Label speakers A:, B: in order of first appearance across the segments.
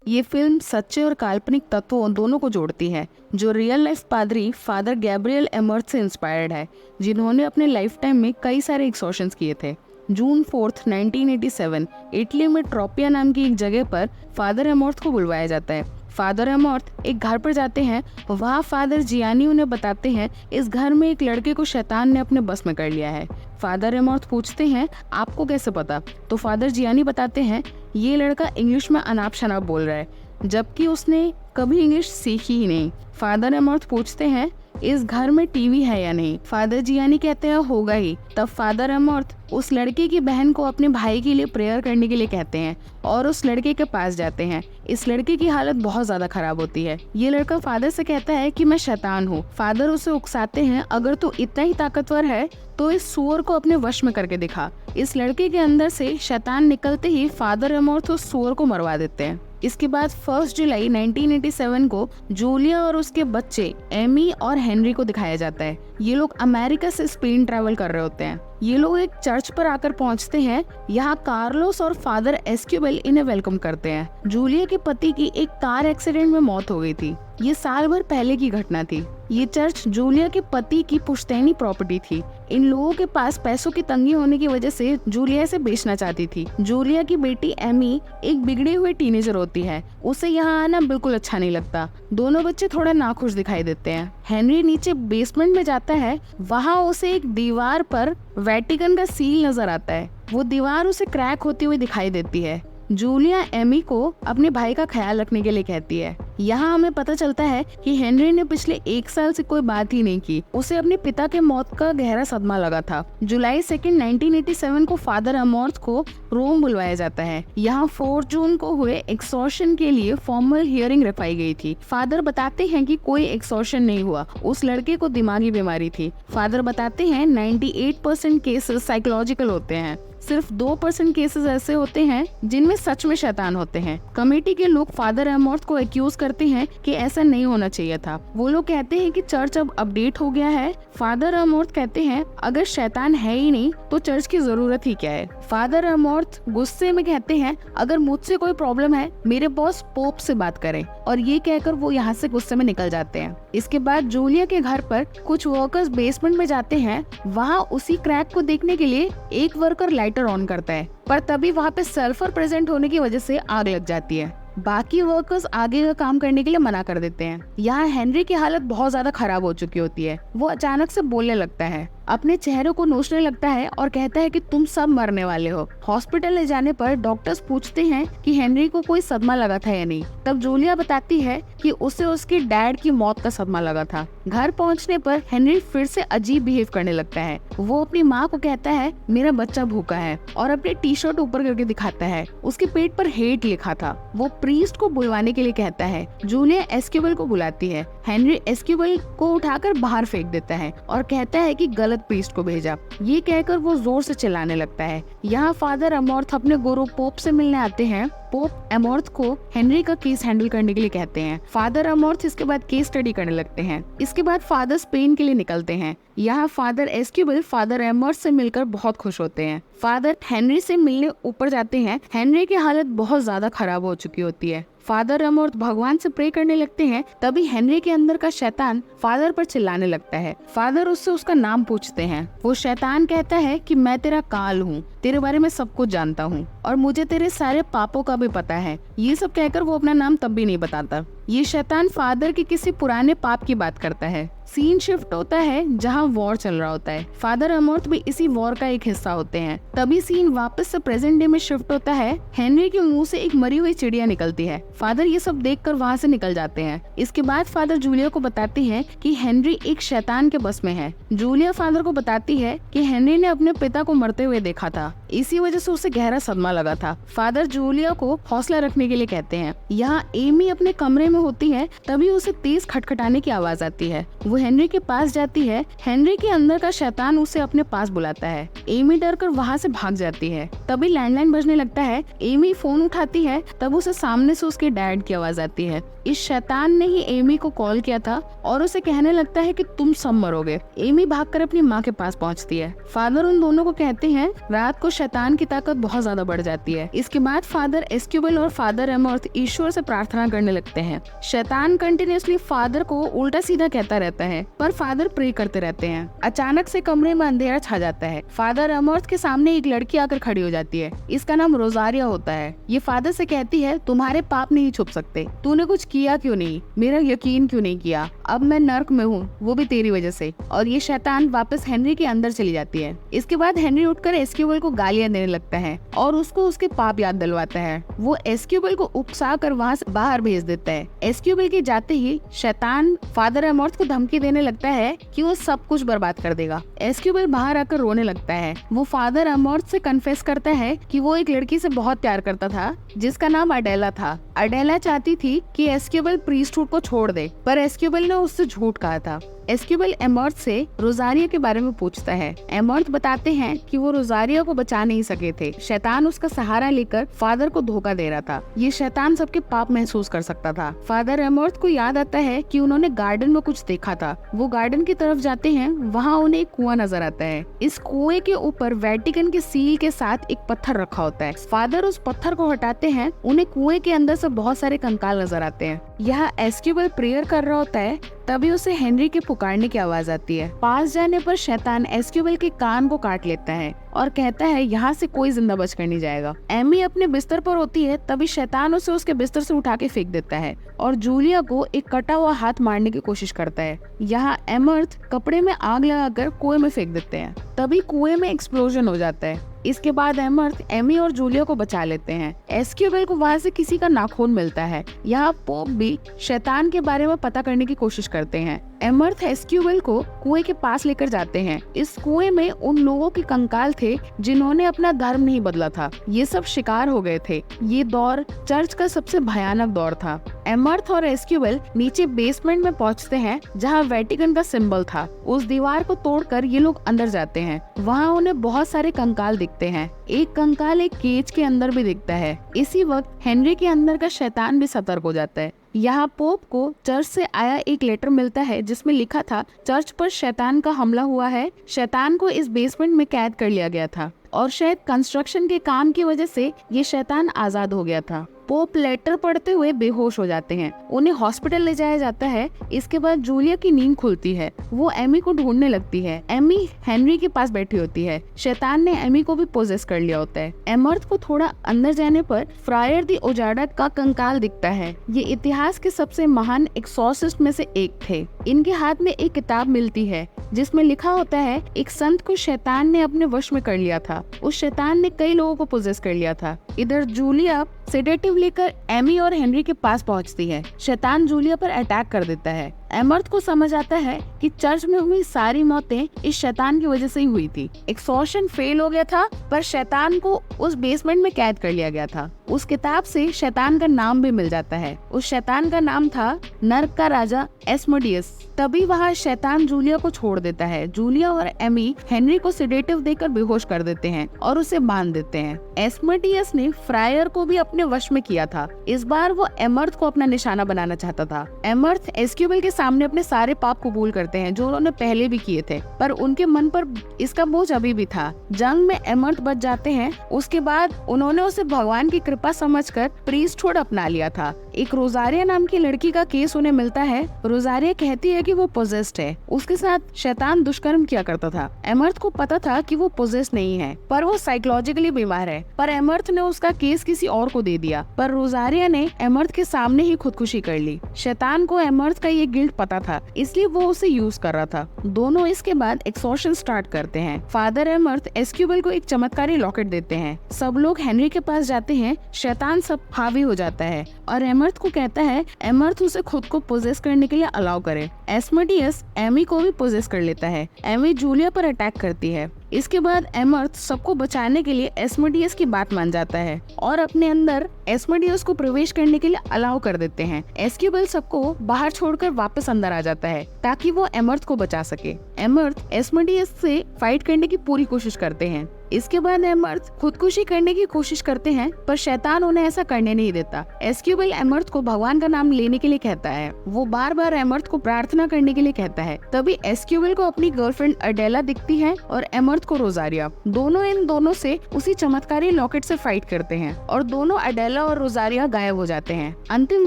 A: ये फिल्म सच्चे और काल्पनिक तत्वों दोनों को जोड़ती है, जो रियल लाइफ पादरी फादर गैब्रियल एमर्थ से इंस्पायर्ड है, जिन्होंने अपने लाइफ टाइम में कई सारे एक्सॉर्शंस किए थे। जून 4, 1987 इटली में ट्रोपिया नाम की एक जगह पर फादर एमॉर्थ को बुलवाया जाता है। फादर एमॉर्थ एक घर पर जाते हैं। वहाँ फादर जियानी उन्हें बताते हैं इस घर में एक लड़के को शैतान ने अपने बस में कर लिया है। फादर एमॉर्थ पूछते हैं आपको कैसे पता? तो फादर जियानी बताते हैं ये लड़का इंग्लिश में अनाप शनाप बोल रहा है, जबकि उसने कभी इंग्लिश सीखी ही नहीं। फादर एमॉर्थ पूछते हैं इस घर में टीवी है या नहीं? फादर जियानी कहते हैं होगा ही। तब फादर एमॉर्थ उस लड़के की बहन को अपने भाई के लिए प्रेयर करने के लिए कहते हैं और उस लड़के के पास जाते हैं। इस लड़के की हालत बहुत ज्यादा खराब होती है। ये लड़का फादर से कहता है कि मैं शैतान हूँ। फादर उसे उकसाते हैं अगर तू इतना ही ताकतवर है तो इस सुअर को अपने वश में करके दिखा। इस लड़के के अंदर से शैतान निकलते ही फादर एमॉर्थ उस सुअर को मरवा देते हैं। इसके बाद 1 जुलाई 1987 को जूलिया और उसके बच्चे एमी और हेनरी को दिखाया जाता है। ये लोग अमेरिका से स्पेन ट्रैवल कर रहे होते हैं। ये लोग एक चर्च पर आकर पहुंचते हैं। यहाँ कार्लोस और फादर एस्क्यूबेल इन्हें वेलकम करते हैं। जूलिया के पति की एक कार एक्सीडेंट में मौत हो गई थी। ये साल भर पहले की घटना थी। ये चर्च जूलिया के पति की पुश्तैनी प्रॉपर्टी थी। इन लोगों के पास पैसों की तंगी होने की वजह से जूलिया इसे बेचना चाहती थी। जूलिया की बेटी एमी एक बिगड़े हुए टीनेजर होती है। उसे यहाँ आना बिल्कुल अच्छा नहीं लगता। दोनों बच्चे थोड़ा नाखुश दिखाई देते हैं। हेनरी नीचे बेसमेंट में जाता है। वहाँ उसे एक दीवार पर वेटिकन का सील नजर आता है। वो दीवार उसे क्रैक होती हुई दिखाई देती है। जूलिया एमी को अपने भाई का ख्याल रखने के लिए कहती है। यहाँ हमें पता चलता है कि हेनरी ने पिछले 1 साल से कोई बात ही नहीं की। उसे अपने पिता के मौत का गहरा सदमा लगा था। जुलाई 2, 1987 को फादर एमॉर्थ को रोम बुलवाया जाता है। यहाँ 4 जून को हुए एक्सॉर्शन के लिए फॉर्मल हियरिंग रखवाई गई थी। फादर बताते हैं कि कोई एक्सॉर्शन नहीं हुआ, उस लड़के को दिमागी बीमारी थी। फादर बताते हैं 98% केसेस साइकोलॉजिकल होते हैं। सिर्फ 2% केसेस ऐसे होते हैं जिनमें सच में शैतान होते हैं। कमेटी के लोग फादर एमॉर्थ को एक्यूज करते हैं कि ऐसा नहीं होना चाहिए था। वो लोग कहते हैं कि चर्च अब अपडेट हो गया है। फादर एमॉर्थ कहते हैं अगर शैतान है ही नहीं तो चर्च की जरूरत ही क्या है। फादर एमॉर्थ गुस्से में कहते हैं अगर मुझसे कोई प्रॉब्लम है मेरे बॉस पोप से बात करें, और ये कहकर वो यहाँ से गुस्से में निकल जाते हैं। इसके बाद जूलिया के घर पर कुछ वर्कर्स बेसमेंट में जाते हैं। वहाँ उसी क्रैक को देखने के लिए एक वर्कर लाइटर ऑन करता है, पर तभी वहाँ पे सल्फर प्रेजेंट होने की वजह से आग लग जाती है। बाकी वर्कर्स आगे का काम करने के लिए मना कर देते हैं। यहाँ हेनरी की हालत बहुत ज्यादा खराब हो चुकी होती है। वो अचानक से बोलने लगता है, अपने चेहरे को नोचने लगता है और कहता है कि तुम सब मरने वाले हो। हॉस्पिटल ले जाने पर डॉक्टर्स पूछते हैं कि हेनरी को कोई सदमा लगा था या नहीं। तब जूलिया बताती है कि उसे उसके डैड की मौत का सदमा लगा था। घर पहुंचने पर हेनरी फिर से अजीब बिहेव करने लगता है। वो अपनी माँ को कहता है मेरा बच्चा भूखा है, और अपनी टी-शर्ट ऊपर करके दिखाता है। उसके पेट पर हेट लिखा था। वो प्रीस्ट को बुलवाने के लिए कहता है। जूलिया एस्क्यूबेल को बुलाती है। हेनरी एस्क्यूबेल को उठाकर बाहर फेंक देता है और कहता है कि गलत प्रीस्ट को भेजा। ये कहकर वो जोर से चिल्लाने लगता है। यहाँ फादर एमॉर्थ अपने गुरु पोप से मिलने आते हैं। पोप एमॉर्थ को हेनरी का केस हैंडल करने के लिए कहते हैं। फादर एमॉर्थ इसके बाद केस स्टडी करने लगते हैं। इसके बाद फादर स्पेन के लिए निकलते हैं। यहाँ फादर एस्क्यूबेल फादर एमॉर्थ से मिलकर बहुत खुश होते हैं। फादर हेनरी से मिलने ऊपर जाते हैं। हेनरी की हालत बहुत ज्यादा खराब हो चुकी होती है। फादर एमॉर्थ भगवान से प्रे करने लगते हैं। तभी हेनरी के अंदर का शैतान फादर पर चिल्लाने लगता है। फादर उससे उसका नाम पूछते हैं। वो शैतान कहता है कि मैं तेरा काल हूँ, तेरे बारे में सब कुछ जानता हूँ और मुझे तेरे सारे पापों का भी पता है। ये सब कहकर वो अपना नाम तब भी नहीं बताता। ये शैतान फादर के किसी पुराने पाप की बात करता है। सीन शिफ्ट होता है जहाँ वॉर चल रहा होता है। फादर एमॉर्थ भी इसी वॉर का एक हिस्सा होते हैं। तभी सीन वापस से प्रेजेंट डे में शिफ्ट होता है। हेनरी के मुंह से एक मरी हुई चिड़िया निकलती है। फादर ये सब देखकर वहाँ से निकल जाते हैं। इसके बाद फादर जूलिया को बताते हैं कि हेनरी एक शैतान के बस में है। जूलिया फादर को बताती है कि हेनरी ने अपने पिता को मरते हुए देखा था, इसी वजह से उसे गहरा सदमा लगा था। फादर जूलिया को हौसला रखने के लिए कहते हैं। यहाँ एमी अपने कमरे में होती है। तभी उसे तेज खटखटाने की आवाज आती है। वो वो हेनरी के पास जाती है। हेनरी के अंदर का शैतान उसे अपने पास बुलाता है। एमी डरकर वहाँ से भाग जाती है। तभी लैंडलाइन बजने लगता है। एमी फोन उठाती है, तब उसे सामने से उसके डैड की आवाज आती है। इस शैतान ने ही एमी को कॉल किया था और उसे कहने लगता है कि तुम सब मरोगे। एमी भागकर अपनी माँ के पास पहुँचती है। फादर उन दोनों को कहते हैं। रात को शैतान की ताकत बहुत ज्यादा बढ़ जाती है। इसके बाद फादर एस्क्यूबल और फादर एमर्थ ईश्वर से प्रार्थना करने लगते हैं। शैतान कंटिन्यूअसली फादर को उल्टा सीधा कहता रहता है, पर फादर प्रे करते रहते हैं। अचानक से कमरे में अंधेरा छा जाता है। फादर एमर्थ के सामने एक लड़की आकर खड़ी हो जाती है। इसका नाम रोजारिया होता है। ये फादर से कहती है, तुम्हारे पाप नहीं छुप सकते, तूने कुछ किया क्यों नहीं, मेरा यकीन क्यों नहीं किया, अब मैं नर्क में हूँ, वो भी तेरी वजह से। और ये शैतान वापस हेनरी के अंदर चली जाती है। इसके बाद हेनरी उठकर एस्क्यूबल को गालियां देने लगता है और उसको उसके पाप याद दिलवाता है। वो एस्क्यूबल को उकसा कर वहाँ से बाहर भेज देता है। एस्क्यूबल के जाते ही शैतान फादर एमर्थ को धमकी देने लगता है कि वो सब कुछ बर्बाद कर देगा। एस्क्यूबल बाहर आकर रोने लगता है। वो फादर एमर्थ से कन्फेस करता है कि वो एक लड़की से बहुत प्यार करता था जिसका नाम अडेला था। अडेला चाहती थी कि एस्क्यूबल प्रीस्टहुड को छोड़ दे, पर एस्क्यूबल ने उससे झूठ कहा था। एस्क्यूबल एमर्थ से रोजारिया के बारे में पूछता है। एमर्थ बताते हैं कि वो रोजारिया को बचा नहीं सके थे। शैतान उसका सहारा लेकर फादर को धोखा दे रहा था। ये शैतान सबके पाप महसूस कर सकता था। फादर एमर्थ को याद आता है कि उन्होंने गार्डन में कुछ देखा था। वो गार्डन की तरफ जाते हैं, वहाँ उन्हें एक कुआं नजर आता है। इस कुएं के ऊपर वेटिकन के सील के साथ एक पत्थर रखा होता है। फादर उस पत्थर को हटाते हैं। उन्हें कुएं के अंदर से बहुत सारे कंकाल नजर आते हैं। यहाँ एस्क्यूबल प्रेयर कर रहा होता है, तभी उसे हेनरी के पुकारने की आवाज आती है। पास जाने पर शैतान एस्क्यूबल के कान को काट लेता है और कहता है, यहाँ से कोई जिंदा बचकर नहीं जाएगा। एमी अपने बिस्तर पर होती है, तभी शैतान उसे उसके बिस्तर से उठा के फेंक देता है और जूलिया को एक कटा हुआ हाथ मारने की कोशिश करता है। यहाँ एमर्थ कपड़े में आग लगाकर कुएं में फेंक देते हैं। तभी कुएं में एक्सप्लोजन हो जाता है। इसके बाद एमर्थ एमी और जूलिया को बचा लेते हैं। एस्क्यूबल को वहाँ से किसी का नाखून मिलता है। यहाँ पोप भी शैतान के बारे में पता करने की कोशिश करते हैं। एमर्थ एस्क्यूबल को कुएं के पास लेकर जाते हैं। इस कुएं में उन लोगों के कंकाल थे जिन्होंने अपना धर्म नहीं बदला था। ये सब शिकार हो गए थे। ये दौर चर्च का सबसे भयानक दौर था। एमर्थ और एस्क्यूबल नीचे बेसमेंट में पहुंचते हैं जहां वेटिकन का सिंबल था। उस दीवार को तोड़कर ये लोग अंदर जाते हैं। वहां उन्हें बहुत सारे कंकाल दिखते हैं। एक कंकाल एक केज के अंदर भी दिखता है। इसी वक्त हेनरी के अंदर का शैतान भी सतर्क हो जाता है। यहाँ पोप को चर्च से आया एक लेटर मिलता है जिसमें लिखा था, चर्च पर शैतान का हमला हुआ है। शैतान को इस बेसमेंट में कैद कर लिया गया था और शायद कंस्ट्रक्शन के काम की वजह से ये शैतान आजाद हो गया था। पोप लेटर पढ़ते हुए बेहोश हो जाते हैं। उन्हें हॉस्पिटल ले जाया जाता है। इसके बाद जूलिया की नींद खुलती है। वो एमी को ढूंढने लगती है। एमी हेनरी के पास बैठी होती है। शैतान ने एमी को भी पोजेस कर लिया होता है। एमर्थ को थोड़ा अंदर जाने पर फ्रायर दी ओजाडा का कंकाल दिखता है। ये इतिहास के सबसे महान एक्सॉर्सिस्ट में से एक थे। इनके हाथ में एक किताब मिलती है जिसमें लिखा होता है, एक संत को शैतान ने अपने वश में कर लिया था। उस शैतान ने कई लोगों को पोजेस कर लिया था। इधर जूलिया सेडेटिव लेकर एमी और हेनरी के पास पहुंचती है। शैतान जूलिया पर अटैक कर देता है। एमर्थ को समझ आता है कि चर्च में हुई सारी मौतें इस शैतान की वजह से ही हुई थी। एक्सॉर्शन फेल हो गया था, पर शैतान को उस बेसमेंट में कैद कर लिया गया था। उस किताब से शैतान का नाम भी मिल जाता है। उस शैतान का नाम था नर्क का राजा एस्मोडियस। तभी वहाँ शैतान जूलिया को छोड़ देता है। जूलिया और एमी हेनरी को सेडेटिव देकर बेहोश कर देते हैं और उसे बांध देते हैं। एस्मोडियस ने फ्रायर को भी अपने वश में किया था। इस बार वो एमर्थ को अपना निशाना बनाना चाहता था। एमर्थ एस्क्यूबल के सामने अपने सारे पाप कबूल करते हैं जो उन्होंने पहले भी किए थे, पर उनके मन पर इसका बोझ अभी भी था। जंग में एमर्थ बच जाते हैं। उसके बाद उन्होंने उसे भगवान की कृपा समझकर प्रीस्टहुड अपना लिया था। एक रोजारिया नाम की लड़की का केस उन्हें मिलता है। रोजारिया कहती है कि वो पोजेस्ड है। उसके साथ शैतान दुष्कर्म किया करता था। एमर्थ को पता था कि वो पोजेस्ड नहीं है, पर वो साइकोलॉजिकली बीमार है। पर एमर्थ ने उसका केस किसी और को दे दिया। पर रोजारिया ने एमर्थ के सामने ही खुदकुशी कर ली। शैतान को एमर्थ का ये गिल्ट पता था, इसलिए वो उसे यूज कर रहा था। दोनों इसके बाद एक्सॉर्शन स्टार्ट करते हैं। फादर एमर्थ एस्क्यूबल को एक चमत्कारी लॉकेट देते हैं। सब लोग हेनरी के पास जाते हैं। शैतान सब हावी हो जाता है और एमर्थ को कहता है एमर्थ उसे खुद को पोजेस करने के लिए अलाउ करे। एस्मोडियस एमी को भी पोजेस कर लेता है। एमी जूलिया पर अटैक करती है। इसके बाद एमर्थ सबको बचाने के लिए एस्मोडियस की बात मान जाता है और अपने अंदर एस्मोडियस को प्रवेश करने के लिए अलाउ कर देते हैं। एस्क्यूबल सबको बाहर छोड़कर वापस अंदर आ जाता है ताकि वो एमर्थ को बचा सके। एमर्थ एस्मोडियस से फाइट करने की पूरी कोशिश करते हैं। इसके बाद एमर्थ खुदकुशी करने की कोशिश करते हैं पर शैतान उन्हें ऐसा करने नहीं देता। एस्क्यूबल एमर्थ को भगवान का नाम लेने के लिए कहता है। वो बार बार एमर्थ को प्रार्थना करने के लिए कहता है। तभी एस्क्यूबल को अपनी गर्लफ्रेंड अडेला दिखती है और एमर्थ को रोजारिया। दोनों इन दोनों से उसी चमत्कारी लॉकेट से फाइट करते हैं और दोनों अडेला और रोजारिया गायब हो जाते हैं। अंतिम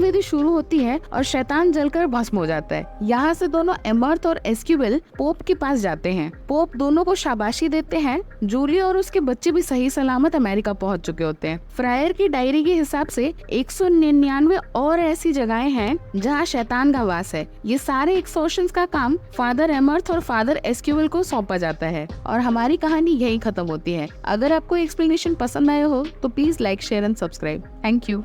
A: विधि शुरू होती है और शैतान जलकर भस्म हो जाता है। यहाँ से दोनों एमर्थ और एस्क्यूबल पोप के पास जाते हैं। पोप दोनों को शाबाशी देते हैं। जूलिया और उसके बच्चे भी सही सलामत अमेरिका पहुंच चुके होते हैं। फ्रायर की डायरी के हिसाब से 199 और ऐसी जगहें हैं जहां शैतान का वास है। ये सारे एक्सॉर्शंस का काम फादर एमर्थ और फादर एस्क्यूबल को सौंपा जाता है और हमारी कहानी यही खत्म होती है। अगर आपको एक्सप्लेनेशन पसंद आया हो तो please like, share and subscribe. Thank you.